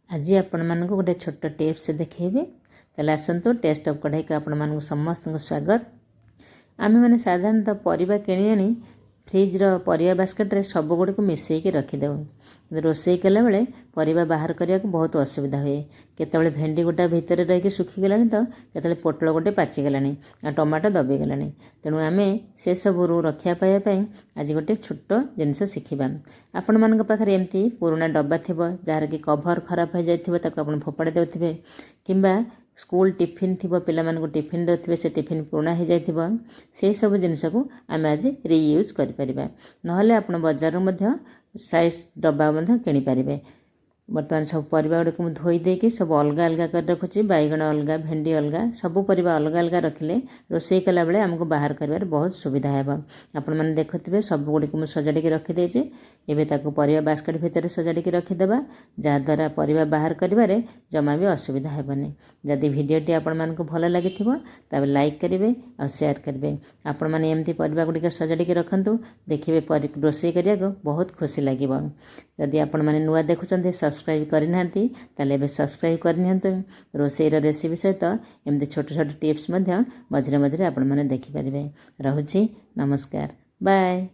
आज आपण मानक गोटे छोट टिप्स देखेबी तेल आसतु टेस्ट ऑफ कढ़ाई को आपण मानक समस्त स्वागत। आम मैंने साधारणतः परिबा किणी आनी फ्रिज रो परिबा बास्केट रे सब गुड़ को मिसेक रखिदेव। रोसई कला बेले परिबा बाहर करने को बहुत असुविधा हुए। केतबेले भेंडी गोटा भितर रही सुखीगलानी तो केतबेले पोटल गोटे पाचिगलानी आ टमाटो दबिगलानी। तेणु आम से सब रक्षा पाइबा आज गोटे छोट जिनस शिखा। आपण मान पाखे एमती पुराना डब्बा थी जार कि कभर खराब हो जाए फोपाड़ी देते किंबा स्कूल टिफिन थी पिला टिफिन दे से टिफिन पुराना हो जाए से सब जिनस को आम आज रियूज करें ना आप बजार साइज डब्बा किणी पारे। बर्तमान सब परिबा गुड़ को धोई देकी सब अलग अलग कर रखुच्छी बैगण अलग भेंडी अलग सब परिबा अलग अलग रखिले रोसई कला बेले आमको बाहर कर बहुत सुविधा है। आपण मैंने देखुए सब गुड़ को सजाड़ी रखिदे एवं ताको परिबा बास्केट भितर सजाड़ी रखिदेबा जहाद्वारा परिबा बाहर करिबारे जमा भी असुविधा हेबनी। जदि भिडियोटी आपण मानक भल लगी तब लाइक करेंगे और शेयर करेंगे। आपण मैंने एमती परिबा गुड़िक सजाड़ी रखु देखिए रोसई करिया को बहुत खुशी लगे। जदि आपण मैंने नुआ देखुं सब्सक्राइब करना ताले सब्सक्राइब करनी। रोसई रेसिपी सहित एमती छोट छोट टिप्स मझे मझे आपण मैंने देखिपारे। रहुची नमस्कार बाय।